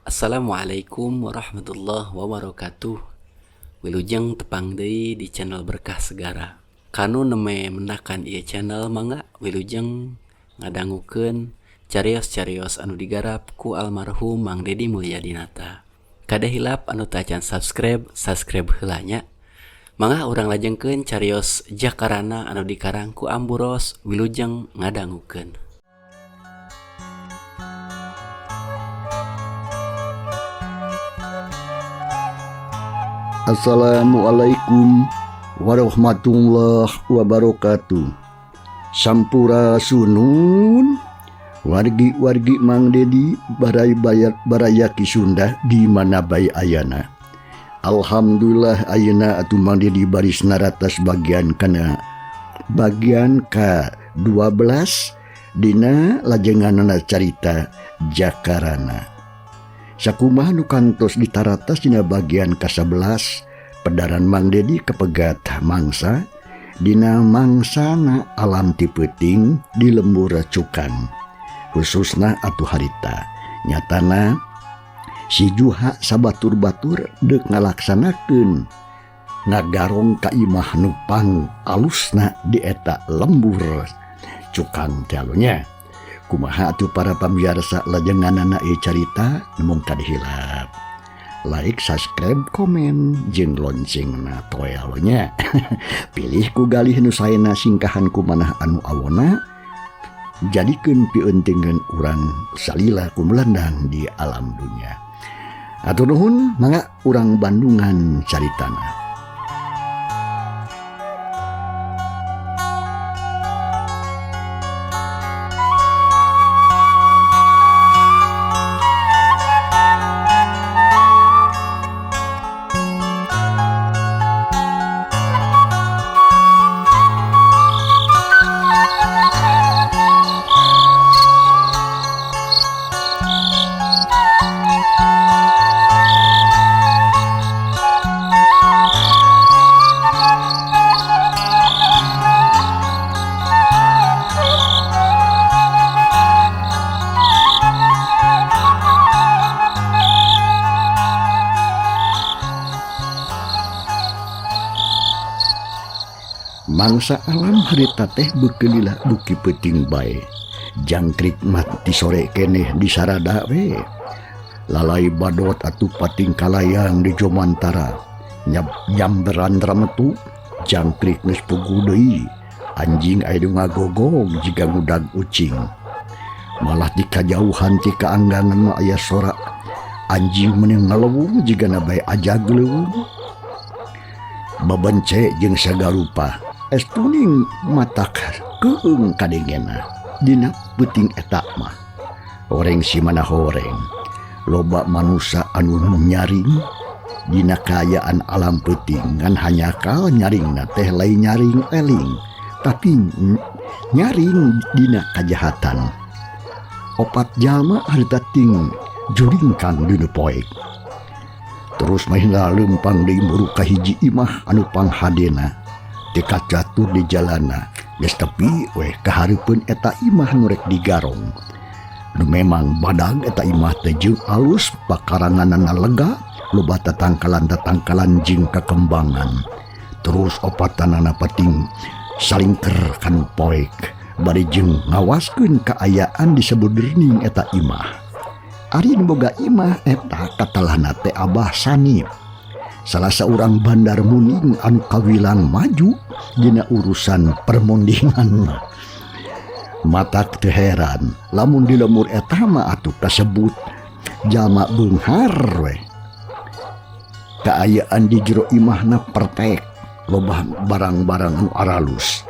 Assalamualaikum warahmatullahi wabarakatuh. Wilujeng tepang deui di channel Berkah Segara. Kanu neme menakan ieu channel mangga wilujeng ngadangukeun carios-carios anu digarap ku almarhum Mang Dedi Mulyadinata. Kada hilap anu teu acan subscribe heula nya. Mangga urang lajengkeun carios Jakarana anu dikarang ku Amburos wilujeng ngadangukeun. Assalamualaikum warahmatullahi wabarakatuh. Sampurasunun wargi-wargi Mang Dedi barayaki Sunda di mana bae ayana. Alhamdulillah ayeuna atuh Mang Dedi baris naratas bagian ke-12 dina lajenganna carita Jakarana. Sakumaha nu kantos ditaratas dina bagian ke-11 pedaran Mang Dedi kepegat mangsa dina mangsana alam ti peuting di lembur cukang khususna atuh harita nyatana si Juha sabatur-batur deuk ngalaksanakeun ngagarong ka imah nupang alusna di eta lembur cukang tialunya. Kumaha atuh para pamiarsa lajenganana ieu carita nemong kada hilap. Like, subscribe, komen, jeung loncengna toelnya. Pilih ku galih nu saena singkahan kumanah anu awona. Jadikeun pieunteugan urang salila kumulandang di alam dunia. Atur nuhun mangga urang Bandungan caritana. Mangsa alam harita teh beukeulilah duki peuting bae. Jangkrik mati sore keneh di sarada we. Lalai badot atuh pating kalayang di jomantara. Nyamberan rametu jangkrik geus pugu deui. Anjing aya ngagogog jiga ngudag ucing. Malah di kajauhan ti kaanggangan aya sora anjing meunang ngaleuwung jigana bae ajag leuwung. Babence jeung sagarupa estuning matak keung kadengena dina peuting eta mah horeng si mana horeng loba manusia anu nyaring dina kaayaan alam peuting ngan hanya kal nyaringna teh lain nyaring eling tapi nyaring dina kajahatan opat jalma harita ting juringkan dina poek terus mahina lempang deui muru ka hiji imah anu panghadena teka catur di jalana geus tepi weh kahareupeun eta imah nu rek digarong nu memang badag eta imah teh jeung alus pakaranganna lega loba tatangkalan jeung kakembangan terus opatanana pating salingker kanu poek bari jeung ngawaskeun kaayaan di sabeudeurning eta imah ari nu boga imah eta katalahna teh Abah Sanip salah seorang bandar muning anu kawilang maju dina urusan permondingan. Matak teu heran lamun di lemur eta mah atuh kasebut jalma beunghar we. Kaayaan di jero imahna pertek loba barang-barang nu aralus.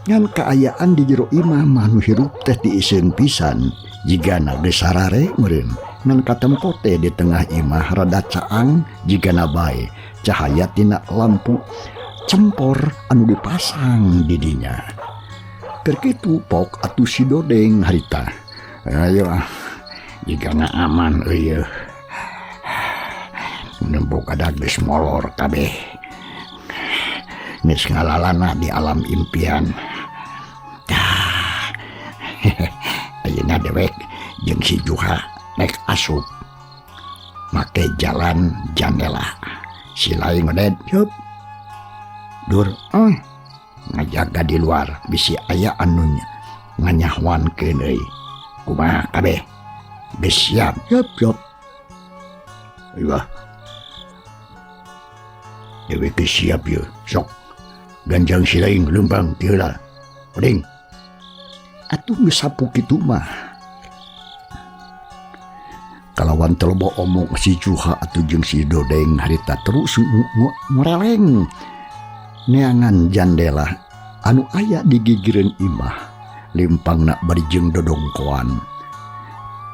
Ngan kaayaan di jero imah mah nu hirup teh diisieun pisan jigana geus sarare meureun. Ngan katempo teh di tengah imah rada caang jigana bae cahaya tina lampu cempor anu dipasang di dinya. Keur kitu pok atuh si Dodeng harita. Ayo jigana aman euy. Nembok ada geus molor kabeh. Geus ngalalana di alam impian. Ayeuna dewek jeung si Juha naik asup make jalan jandela. Si lain ngeded, yup. Dur, ngajaga di luar bisi aya anunya nganyahwankeun euy. Kumaha kabeh? Geus siap, yup. Iya. Dewe geus siap ieu, sok. Ganjang si lain leumpang ti heula. Oding. Atuh geus sapu kitu mah. Kalawan telebo omong si Juha atuh jeung si Dodeng harita terus ngureleng neangan jandela anu aya di gigireun imah limpangna bari jeung dodongkoan.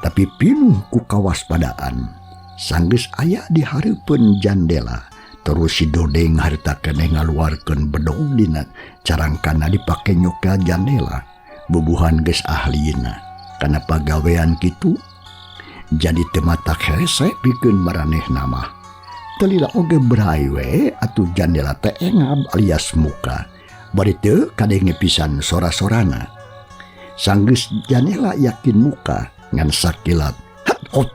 Tapi pinuh ku kawaspadaan sanggeus aya di hareupeun jandela terus si Dodeng harita keneh ngaluarkeun bedog dina carangkana dipake nyokel jandela. Bubuhan geus ahlina kana pagawean kitu jadi tematak hese pikeun maranehna mah. Telila oge berai we atuh jandela teh engab alias muka. Bari teu kadenge pisan sora-sorana. Sanggeus jandela yakin muka ngan sakilat. Hot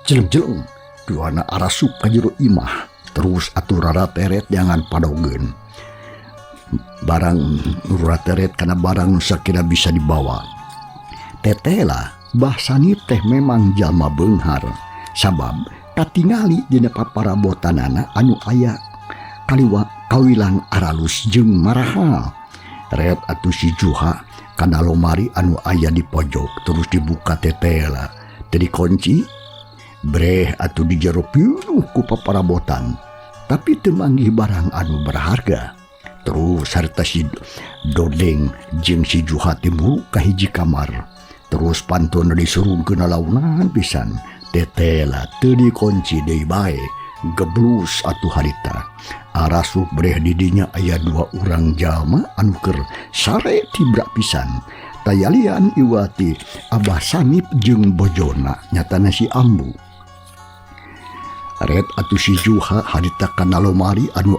jeleng-jeleng duana arasup ka jero imah. Terus atuh rarateret jangan padogeun. Barang rarateret kana barang nu sakira bisa dibawa. Tetela bahsani teh memang jalma beunghar sabab katingali dina paparabotanana anu aya kawilang aralus jeung marahal. Ret atuh si Juha kana lomari anu aya di pojok terus dibuka tetela teu dikunci. Breh atuh di jero pinuh ku paparabotan tapi teu manggih barang anu berharga. Terus sarta si Dodeng jeung si Juha timbul ka hiji kamar. Terus pantun disurungkeun launan pisan. Tetela teu dikunci deui bae. Geblus atuh harita. Arasup breh di dinya aya 2 urang jalma anu keur sare tibra pisan. Tayalian iwati Abah Sanip jeung bojona nyatana si Ambu. Ret atuh si Juha harita kana lomari anu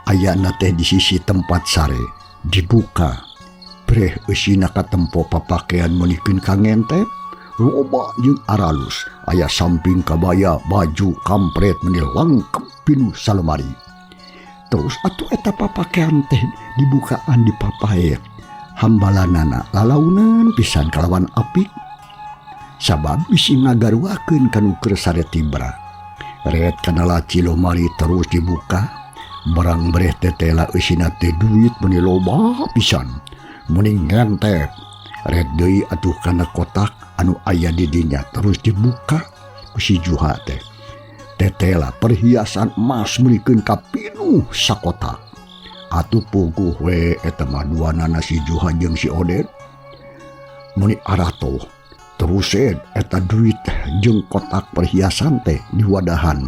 ayana teh di sisi tempat sare dibuka. Breh eusina katempo papakean meulikeun ka ngentep loba jeung aralus aya samping kabaya baju kampret meuni lengkep pinuh salemari. Terus atuh eta papakean teh dibukaan di papae hambalanana lalaunan pisan kalawan apik sabab bisi ngagaruakeun kanu keur sare tibra. Ret kana laci lomari terus dibuka barang breh tetela eusina teh duit meuni loba pisan. Muning ngentep red deui atuh kana kotak anu aya di dinya terus dibuka ku si Juha teh. Tetela perhiasan emas meulikeun ka pinuh sakotak. Atuh puguh we eta mah duanana si Juha jeung si Odet. Muni arato terus eta duit jeung kotak perhiasan teh diwadahan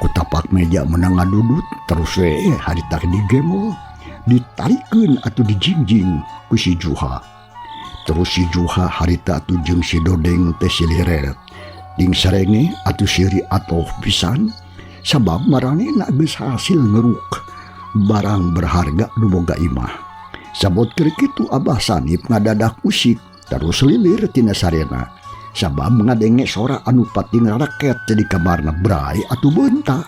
ku tapak meja menang ngadudut terus we harita digemo. Ditarikeun atuh dijingjing ku si Juha. Terus si Juha harita atuh jeung si Dodeng teh silireret. Ding sarenge atuh siri atoh pisan sabab maranehna geus hasil ngeruk barang berharga nu boga imah. Sabot keur kitu Abah Sanip ngadadak usik terus lilir tina sarena sabab ngadenge sora anu pating raket jadi kamarna brai atuh beunta.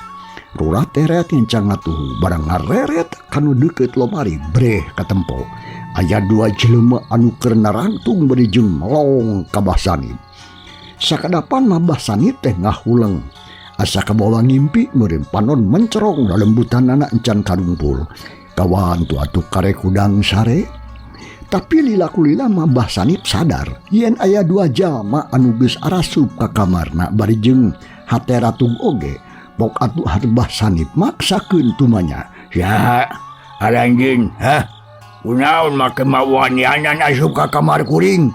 Rurah teret ngencang atuh barang ngareret kanu deukeut lomari breh katempo aya 2 jelema anu keur narantung bari jeung melong ka Abah Sanip. Sakadapan mah Abah Sanip teh ngahuleng asa kabawa ngimpi meureun panon mencerong dalembutanana encan karungpul kawan tu atuh karek hudang sare. Tapi lila-kulila mah Abah Sanip sadar yen aya 2 jalma anu geus arasup ka kamarna bari jeung hate ratung oge. Pok atuh Abah Sanip maksakeun tumanya. Ya, aranjeun, kunaon make mawon yanan asup ka kamar kuring?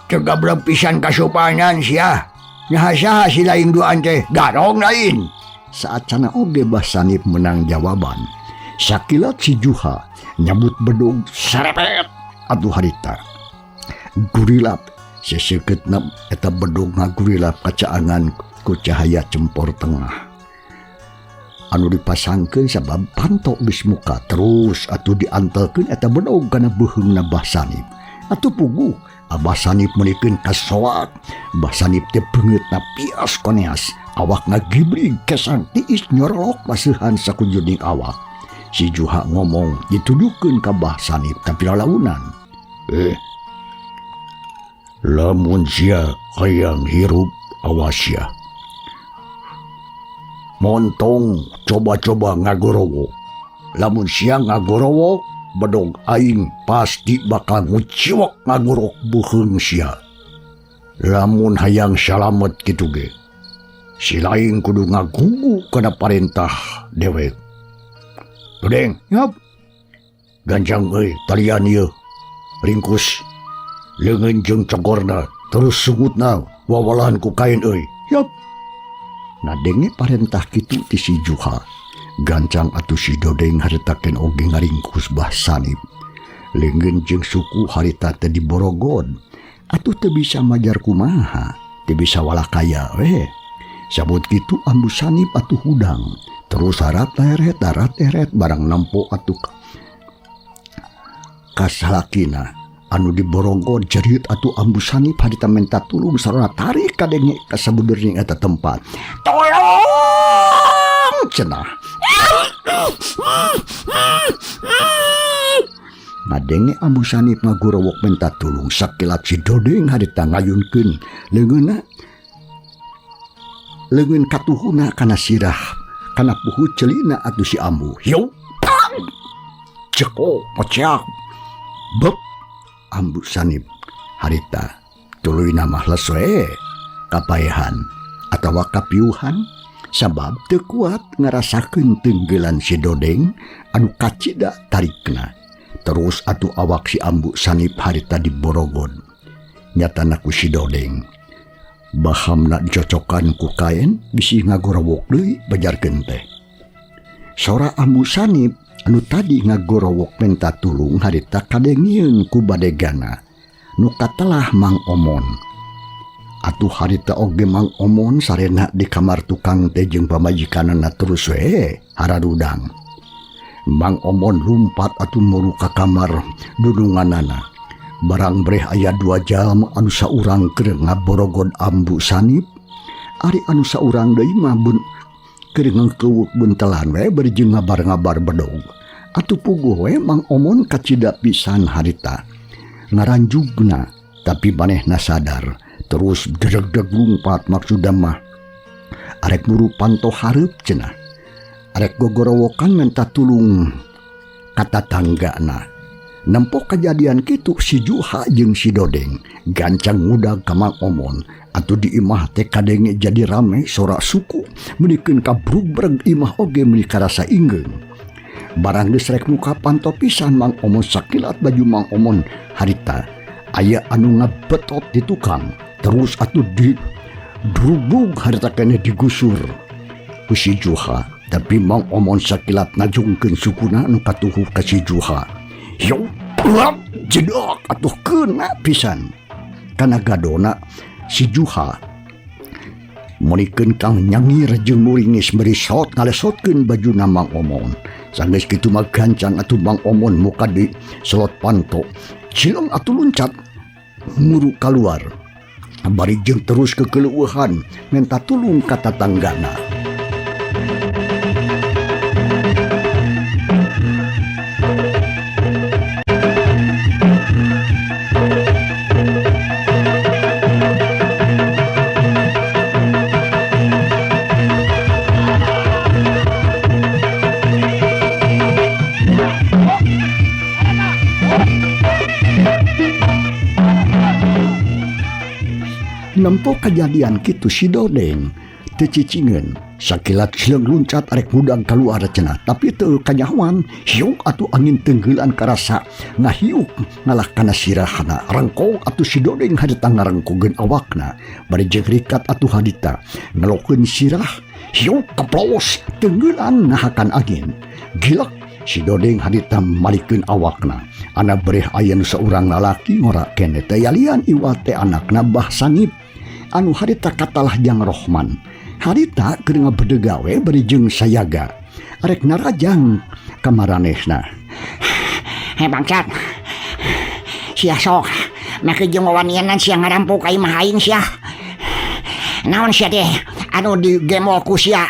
Tegabrek pisan kasupanan sia. Nyaha saha si lain duaan teh? Garong lain. Saat sana oge Abah Sanip menang jawaban. Sakilat si Juha nyambut bedog sarepet atuh harita. Gurilap seseukeutna eta bedog ngagurilap kacaangan ku cahaya cempor tengah anu dipasangkeun sabab pantok geus muka terus atuh diantelkeun eta bedog kana beuheungna Abah Sanip. Atuh puguh Abah Sanip menikeun kasoak. Abah Sanip teh beungeutna pias koneas. Awak ngagibrig kesan tiis nyorolok masuhan sakujuding awak. Si Juha ngomong dituduhkeun ka Abah Sanip tapi lalaunan. Lamun sia hayang hirup awas ya. Montong coba-coba ngagorowo. Lamun sia ngagorowo, bedog aing pasti bakal nguciwak ngagorok buheung sia. Lamun hayang salamet kitu ge, si laing kudu ngagugu kana parentah dewek. Tudeng, yap. Gancang euy talian ieu. Ringkus leungeun jeung cogorna terus sungutna wawalan ku kain euy. Yap. Nadenge parentah kitu ti si Juha. Gancang atuh si Dodeng haritakeun oge ngaringkus Bah Sanip. Leungeun jeung suku harita teh diborogod. Atuh teu bisa majar kumaha, teu bisa walakaya we. Sabut kitu ambu Sanip atuh hudang. Terus harat teret barang nempo atuh kasalakina anu diborogod jerit atuh ambu Sanip harita menta tulung sarana tarik kadenge ka sabeudeurning eta tempat. Tolong cenah. Ngadenge ambu Sanip ngagurowok menta tulung sakilat si Dodeng harita ngayunkeun leungeunna leungeun katuhuna kana sirah kana puhu celina atuh si ambu. Yo. Ceko pocak. Bep ambu Sanip harita tuluy nama lesoe kapaehan atawa kapiuhan sabab teu kuat ngarasakeun tenggelan si Dodeng anu kacida tarikna. Terus atuh awak si ambu Sanip harita diborogod. Nyatana ku si Dodeng bahamna dicocokan ku kain bisi ngagorowok deui bajarkeun teh. Sora ambu Sanip anu tadi ngagorowok menta tulung harita kadengieun ku badegana nu katelah Mang Omon. Atuh harita oge Mang Omon sarena di kamar tukang teh jeung pamajikanana terus we haradudang. Mang Omon lumpat atuh muru ka kamar dudunganana. Barang breh aya 2 jam anu saurang keur ngaborogod ambu Sanip. Ari anu saurang deui mah keur ngeukeuk buntelan we bari jeung ngabar-ngabar bedog. Atuh puguh we Mang Omon kacida pisan harita. Ngaranjugna tapi manehna sadar. Terus dedeg-deg lumpat maksudna mah arek muru panto hareup cenah. Arek gogorowokan menta tulung kata tanggana. Nempo kejadian kitu si Juha jeung si Dodeng gancang ngudag ka Mang Omon. Atuh di imah teh kadenge jadi rame sora suku menikeun kabrugreg imah oge meuni karasa inggeung. Barang geus rek muka panto pisan Mang Omon sakilat baju Mang Omon harita aya anu ngabetot di tukang. Terus atuh di drubug harita kene digusur ku si Juha. Tapi Mang Omon sakilat najungkeun sukuna anu katuhu ka si Juha. Yo, plak jedok atuh keuna pisan. Kana gadona si Juha munikeun kang nyangir jeung muringis merisot ngalesotkeun bajuna Mang Omon. Sanggeus kitu mah gancang atuh Mang Omon muka di selot panto. Cileng atuh luncat muru kaluar. Bari jeung terus kekeleueuhan menta tulung ka tatanggana. Nempo kejadian kitu si Dodeng teu cicingeun sakilat sileng luncat arek mudag kaluar cenah tapi teu kanyahoan hiuk atuh angin tenggelan karasa ngahiuk ngalah kana sirahna rengkong atuh si Dodeng harita ngarengkogeun awakna bari jeung rikat atuh hadita ngelokeun sirah hiuk kaplos tenggelan nahakan angin gilak si Dodeng harita malikeun awakna. Ana breh aya nu saurang lalaki ngora kene teh yalian iwal teh anakna Bah Sanip anu harita katalah Jang Rohman. Harita keur ngabedeg gawe bari jeung sayaga. Arek narajang ka maranehna. Bangsat. Sia sok make jeung wawanianan sia ngarampo ka imah aing sia. Naon sia teh anu digemol ku sia?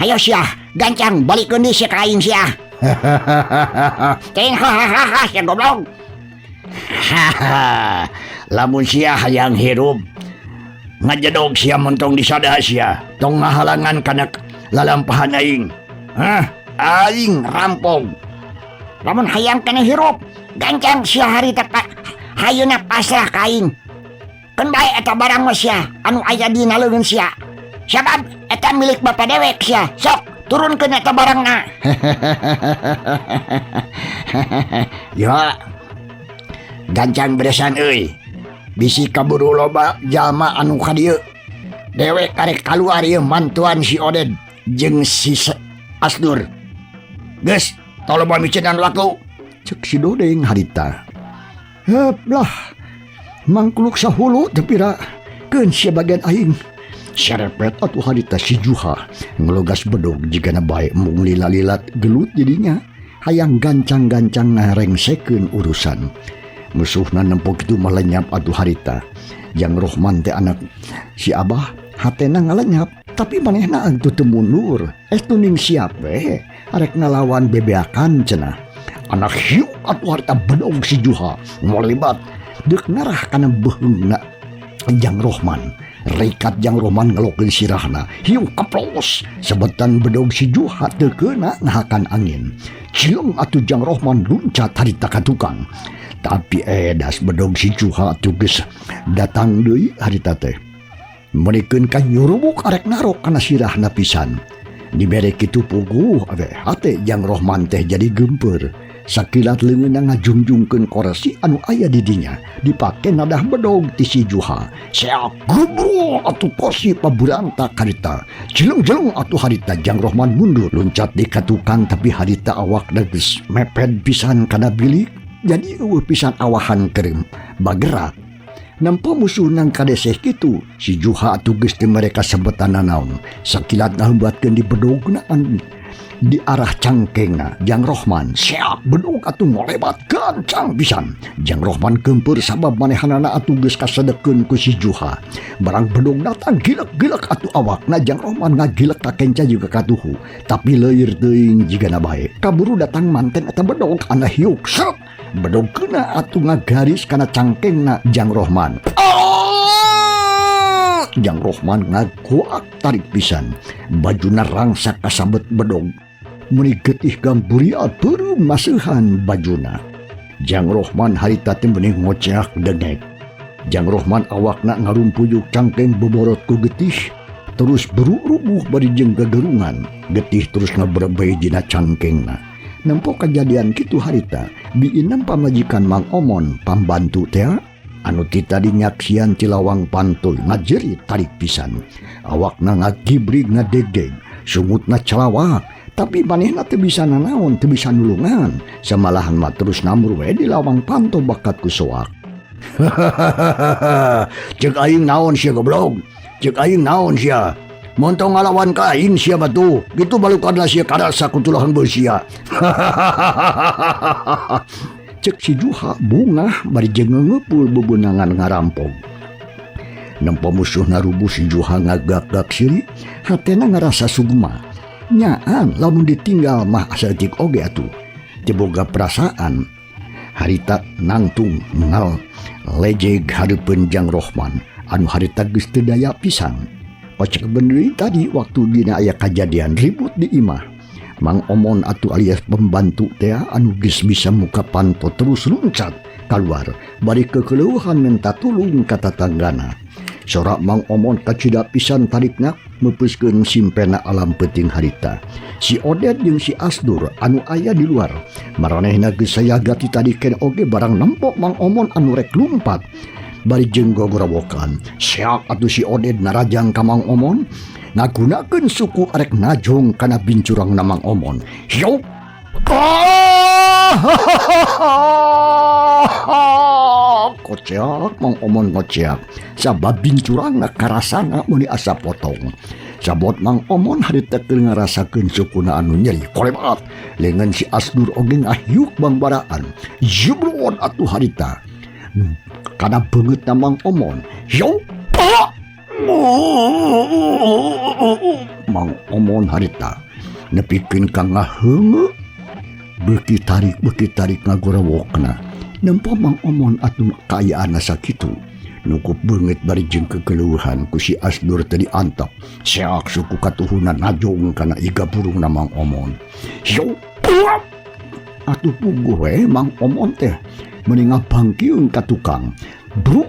Ayo sia, gancang balikeun deui sia ka aing sia. Teuing hahaha sia goblok. Lamun sia hayang hirup ngajedog sia montong disada sia tong ngahalangan kana lalampahan aing. Aing rampong. Lamun hayang kana hirup, gancang sia harita hayeuna pasrah ka aing. Keun bae eta barang mah sia anu aya dina leungeun sia. Sabab eta milik bapa dewek sia. Sok turunkeun eta barangna. Ya. Gancang beresan euy. Bisi kaburu loba jalma anu ka dieu. Dewek karek kaluar ieu mantuan si Oded jeung si Asdur. Geus, toloba micenan laku. Cek si Dodeng harita. Hep lah. Mangkuluk sahulu tepira keun sia bagian aing. Syarepet atuh harita si Juha ngelogas bedog jigana bae mung lila-lilat gelut jadinya. Hayang gancang-gancang ngarengsekeun urusan. Musuhna nempo kitu malenyap atuh harita. Jang Rohman teh anak si Abah hatena ngalenyap, tapi manehna atuh teu mundur. Estuning siap we arek ngalawan bebeakan cenah. Anak hiu atuh harita bedog si Juha ngolibat deuk narah kana beheungna Jang Rohman. Rikat Jang Rohman ngelokeun sirahna hiu kaplos sebetan bedog si Juha teu keuna ngahakan angin. Cium atuh Jang Rohman luncat harita ka tukang. Tapi edas bedog si Juha atuh geus datang deui harita teh. Merikeun ka nyurubuk arek narok kana sirahna pisan. Dibere kitu puguh ave hate Jang Rohman teh jadi gempeur. Sakilat leungeunna ngajungjungkeun koresi anu aya di dinya dipake nadah bedog ti si Juha. Seak gubro atuh kursi paburantak harita. Jeleng-jeleng atuh harita Jang Rohman mundur luncat di katukang, tapi harita awakna geus mepet pisan kana bilik. Jadi eueuh pisan awahan keur bagerak. Nampa musuh nang kadeseh kitu, si Juha atuh geus teu mereka sebetanna naon. Sakilat ngaheumbatkeun di bedogna di arah cangkengna Jang Rohman. Seak bedog atuh molebat gancang pisan. Jang Rohman kempeur sabab manehanana atuh geus kasedekeun ku si Juha. Barang bedog datang gilek-gilek atuh awakna Jang Rohman ngagilek ka kenca juga katuhu. Tapi leuir teuing jigana bae. Kaburu datang manten eta bedog ana hiuk seret. Bedog keuna atuh ngagaris kana cangkengna Jang Rohman. Jang Rohman ngagoak tarik pisan. Bajuna rangsak kasabet bedog. Meni getih gamburia beureum maseuhan bajuna. Jang Rohman harita teh meuni ngoceak dengek. Jang Rohman awakna ngarumpuyuk cangkeng boborot ku getih. Terus berurubuh bari jeung gagerungan. Getih terus ngabrebay dina cangkengna. Nempo kejadian kitu harita, biinem pamajikan Mang Omon pambantu teh anu kita dinyaksian Cilawang Pantul ngajerit tarik pisan. Awakna ngagibrig ngadegdeg, sumutna celawak, tapi manehna teu bisa nanaon, teu bisa nulungan. Samalahan mah terus namur we di lawang Pantul bakat ku soak. Cek aing naon sia goblok? Cek aing naon sia? Montong ngalawan ka aing sia batu. Gitu balukadna sia karasa ku tulahan beus sia. Cek si Juha bungah bari jeung ngeupul bebeunangan ngarampog. Nempo musuhna rubuh si Juha ngagak-gak siri, hatena ngarasa sugma. Nyaan lamun ditinggal mah saeutik oge atuh. Teu boga perasaan. Harita nangtung ngal lejeg hareupeun Jang Rohman anu harita geus teu daya pisan. Kocek bener tadi waktu dina aya kejadian ribut di imah. Mang Omon atuh alias pembantu teh anu geus bisa muka panto terus luncat keluar bari kekeleuhan minta tulung ka tatanggana. Sorak Mang Omon kacida pisan tarikna meupuskeun simpena alam peuting harita. Si Oded jeung si Asdur anu aya di luar maranehna geus sayaga ti tadikeun oge barang nempok Mang Omon anu rek lumpat. Bari jeung gogorowokan seak atuh si Oded narajang ka Mang Omon ngagunakeun suku arek najong kana bincurangna Mang Omon. Hiup kocak Mang Omon ngocak sabab bincurangna karasana muni asa potong. Sabot Mang Omon harita keur ngarasakeun sukuna anu nyeri kolebat. Leungeun si Asdur oge ngahiuk bangbaraan. Jubrot atuh harita. karena banget na Mang Omon. Yo! Mang Omon harita nepikeun ka ngaheungeuk beuki tarik ngagorawokna. Nempo Mang Omon atuh kaayaanna sakitu. Nukup beungeut bari jeung kekeluhan ku si Asdur teh diantap. Seak suku katuhunan najong kana iga burungna Mang Omon. Yo! Atuh puguh we Mang Omon teh meuni ngabangkieun ka tukang. Bruk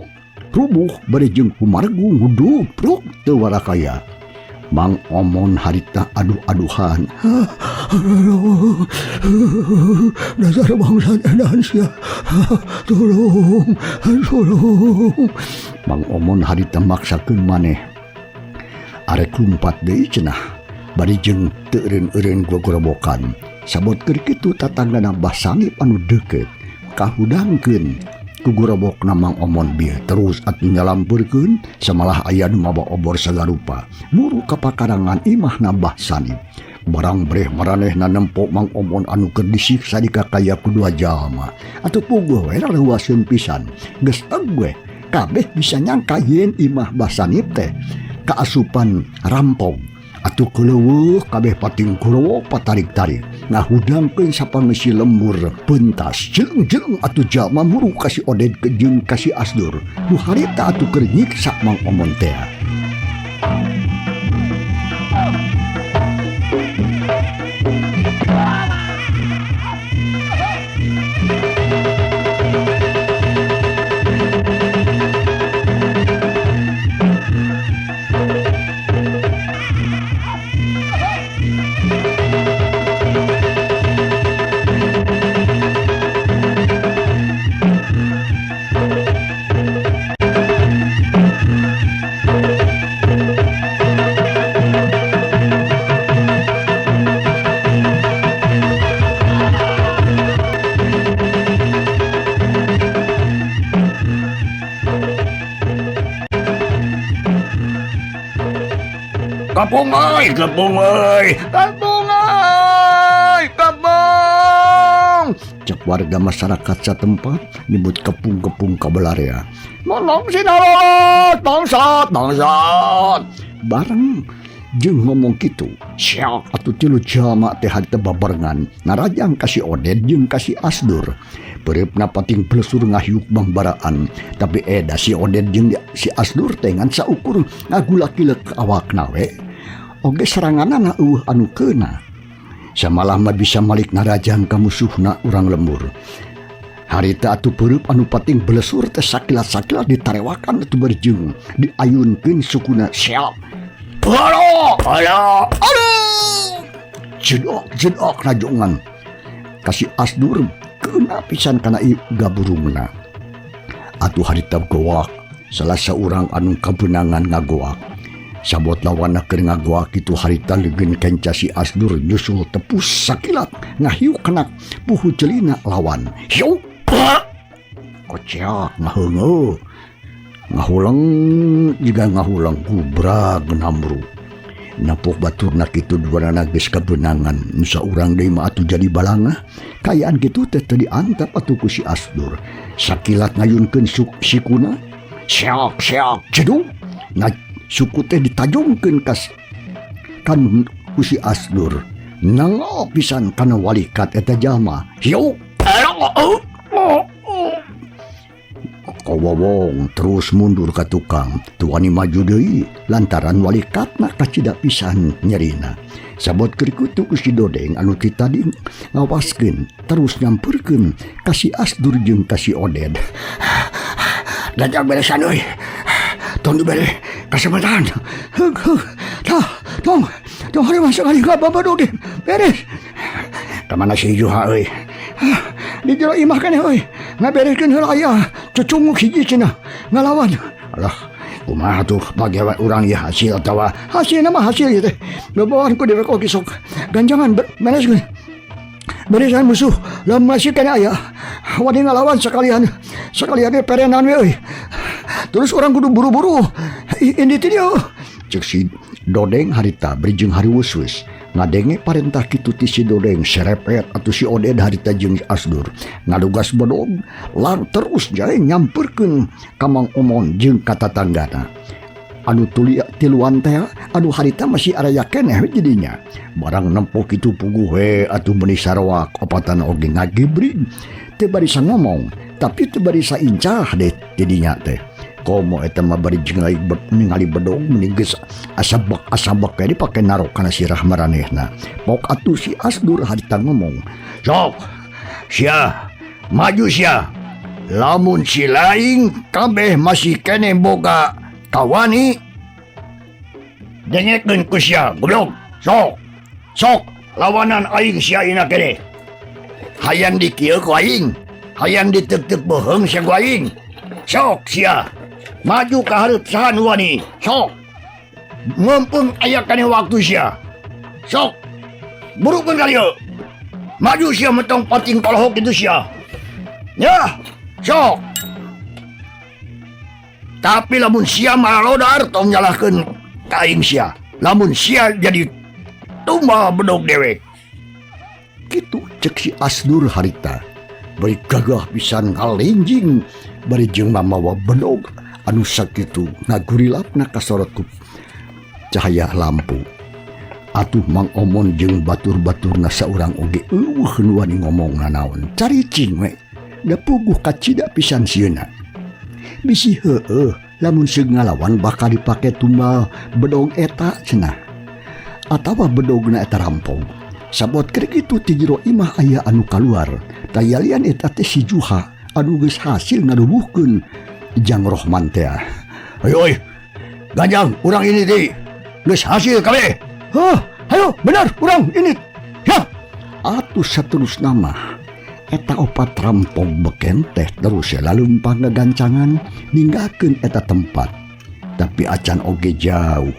rubuh bari jeung kumargu ngudup bruk teu warakaya. Mang Omon harita aduh-aduhan. Dasar bangsa edan sia. Tolong. Mang Omon harita maksakeun maneh. Arek lumpat deui cenah. Bari jeung teu eureun-eureun gogorobokan. Sabot keur kitu tatanggana Mbah Sanip anu deukeut kahudangkeun ku gorobokna Mang Omon bieu terus atuh nyalampeurkeun samalah aya nu mawa obor sagarupa muru ka pakarangan imahna Mbah Sanip. Barang breh maranehna nempo Mang Omon anu keur disiksa dikakaya ku dua jalma. Atuh puguh we leuwaseun pisan. Geus teg we kabeh bisa nyangka yen imah Mbah Sanip teh kaasupan rampong. Atuh keleuweuh kabeh pating kurowo patarik-tarik ngahudangkeun sapangeusi lembur pentas jeleng-jeleng atuh jalma muru kasih Oded jeung kasih Asdur nu harita atuh keur nyiksa Mang Omon teh. Kapung cek warga masyarakat satempat nyebut kepung-kepung kabelarea. Nolong sinarot bangsat bareng jeung ngomong kitu siak atuh tilu jalma teh harita babarengan narajang kasih Oded jeung kasih Asdur. Bereupna pating plesur ngahiuk bangbaraan tapi eda si Oded jeung si Asdur teh ngan saukur ngagulak-gilek awakna we. Oge seranganana anu keuna. Samalah mah bisa malik narajang ka musuhna urang lembur. Harita atuh peurup anu pating belesur teh sakilat-sakilat ditarewakan atuh berjung diayunkeun sukuna siap. Aduh. Jedok najongan. Kasih Asdur keuna pisan kana iga burungna. Atuh harita goak salah saurang anu kabeunangan ngagoak. Sabot lawanna keur ngagoak kitu harita leungeun kenca si Asdur nyusul tepus sakilat ngahiuk kana puhu celina lawan. Hiu. Kocak ngaheungeuh. Ngahulang juga ngahulang gubra genamru. Napok baturna kitu duanana geus kabeunangan nu saurang deui mah atuh jadi balangah. Kayaan kitu teh diantap atuh ku si Asdur. Sakilat ngayunkeun sikuna. Seak jedung. Nah suku teh ditajungkeun kan ku si Asdur. Nangau pisan kana walikat eta jalma. Hiu. Kowowong terus mundur ka tukang tuani maju deui lantaran walikatna kacidak pisan nyerina. Sabot keur kitu ku si Dodeng anu ti tadi ngawaskeun terus nyampeurkeun ka si Asdur jeung ka si Oded. Dajang beresan euy. Tong dibere kasempatan. Tong hari masuk kali ka Bapak Dodeng. Beres. Kamana si Juha euy. Di jero imah kana euy. Ngabereskeun heula aya cucunguk hiji cenah ngalawan. Alah, kumaha tuh bagawe urang ieu hasil atawa hasilna mah hasil ieu teh. Babawan ku direk oge sok. Ganjangan bereskeun. Beresan musuh lamun masih kana aya. Wani ngalawan sekalian perenan we euy. Terus orang kudu buru-buru. Ini ti dia. Cek si Dodeng harita beri jeung hari wus-wus. ngadenge parentah kitu ti si Dodeng serepet atau si Oded harita jeung si Asdur ngalugas bedog lang terus jae nyamperkeun ka Mang Omon jeung ka tatanggana. Anu tiluan teh anu harita masih araya keneh jadinya barang nempo kitu puguh we atuh meuni sarua opatan oge ngagibrig teu barisa ngomong tapi teu barisa incah deh jadinya teh komo eta mah bari ningali bedog mending geus asabek kayak dipake narok kana sirah maranehna. Pok atuh si Asdur harita ngomong, sok sia maju sia lamun si laing kabeh masih kene boga kawani dengekeun ku sia goblok. Sok lawanan aing sia ina kene hayang dikieu ku aing hayang diteuk-teuk beheung sia ku aing. Sok sia maju ka hareup sahan wani sok mumpung aya kene waktu sia sok burukeun ka dieu maju sia mentong pating palohok itu sia ya sok. Tapi lamun sia malodar tong nyalahkeun ka aing sia lamun sia jadi tumbal bedog dewek kitu cek si Asdur harita bari gagah pisan ngalenjing bari jeung mamawa bedog anu sakitu ngagurilapna kasorot ku cahaya lampu. Atuh Mang Omon jeung batur-baturna saurang oge eueuh wani ngomong nanaon caricing we da puguh kacida pisan sieuna. Bisi heueuh lamun seug ngalawan bakal dipake tumbal bedog eta cenah atawa bedogna eta rampong. Sabot keur kitu ti jero imah aya anu kaluar tayalian eta teh si Juha anu geus hasil ngadubuhkeun Jang Rohman teh. Ayo ganjang urang ini teh geus hasil kabeh. Hah, ayo benar urang ini. Ya. Atuh saterusna mah eta opat rampong beken teh terus lalumpang ngagancangan ninggalkeun eta tempat. Tapi acan oge jauh.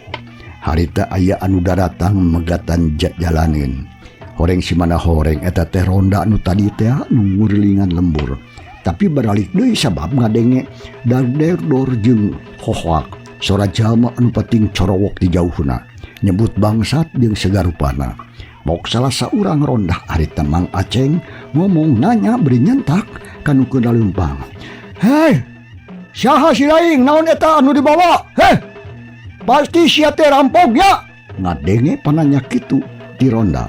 Harita aya anu daratang megatan jalaneun. Horeng si mana horeng eta teh ronda anu tadi teh anu ngurilingan lembur. Tapi beralik deui sabab ngadenge dardor jeung hohoak sora jalma anu pating corowok di jauhna nyebut bangsat jeung segarupana. Pok salah saurang rondah harita Mang Aceng ngomong nanya beri nyentak kanu keun lalumpang. Hei, saha si laing naon eta anu dibawa? Heh, pasti sia teh rampok ya. Ngadenge pananya kitu di ronda.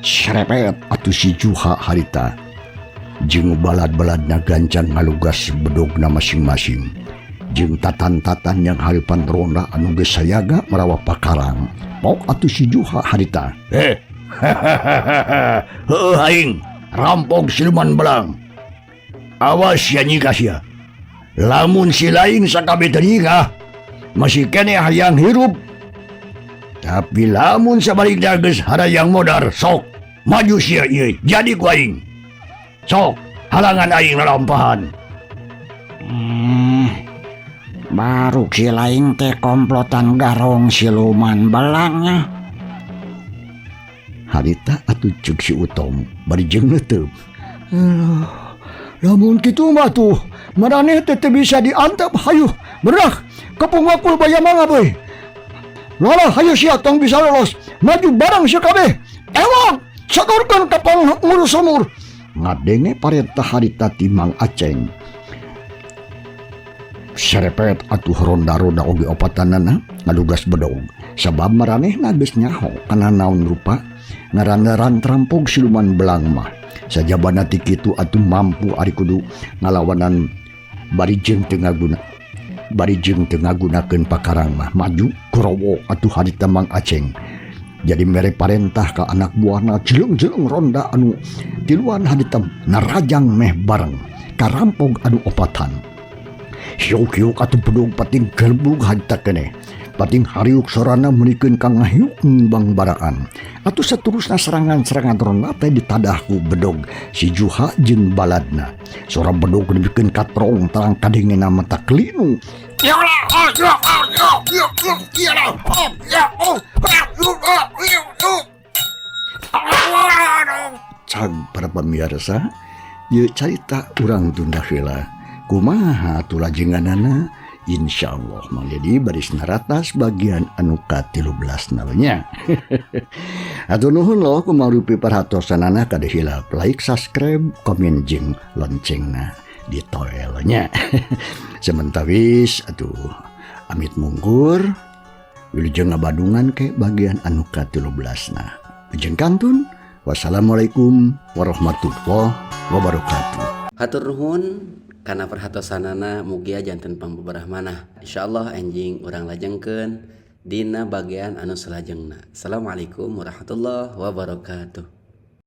Serepet atuh si Juha harita. Jeung balad-baladna gancan ngalugas bedogna masing-masing. Jeung tatan-tatan yang haripan ronda anu geus sayaga marawa pakarang. Pok atuh si Juha harita. Heueuh aing rampok siluman belang. Awas ya nyika sia. Lamun si laing sakabeh teu nikah masih kene hayang hirup. Tapi lamun sabalikna geus harayang modar sok maju sia ieu jadi ku aing. Sok halangan aing lalampahan. Baru si laing teh komplotan garong siluman belangnya. Harita atuh cek si Utom bari jeung neuteub. Lamun kitu mah tuh maraneh teh teu bisa diantep hayuh beurah kepung wakul baya mangga beuy. Lolah hayuh sia tong bisa lolos maju bareng sia kabeh. Ewang saturkeun ka pangurus sumur. Ngadenge parentah harita ti Mang Aceng. Serepet atuh ronda-ronda oge opatanana ngalugas bedog sabab maranehna geus nyaho kana naon rupa ngaran-ngaran terampog siluman belang mah. Sajabana ti kitu atuh mampu ari kudu ngalawanan bari jeung teu ngagunakeun pakarang mah maju kurowo atuh harita Mang Aceng. Jadi mere parentah ka anak buahna jeleng-jeleng ronda anu tiluan harita narajang meh bareng karampog anu opatan. Hiuk-hiuk atuh bedog pating gelbug harita keneh. Pating hariuk sorana menikeun kang ngahiuk ngembang baraan. Atuh saterusna serangan-serangan ronda teh ditadah ku bedog si Juha jeung baladna. Sora bedog dibikeun katrong terang kadengena mata kelinu. Cag para pemirsa, ieu carita urang tunda heula. Kumaha atuh lajenganana? Insyaallah menjadi baris naratas bagian anu ka-13 namanya. Atur nuhun loh kumarupi perhatosanana kada hilap like, subscribe, komen jeung loncengna di toelnya. Sementawis atuh amit mungkur wilujeng ngabadungan ke bagian anu ka-13 na. Jeung kantun wassalamualaikum warahmatullahi wabarakatuh. Hatur nuhun kana perhatosanana mugia janten pambeberah manah. Insyaallah anjing urang lajengkeun dina bagian anu salajengna. Assalamualaikum warahmatullahi wabarakatuh.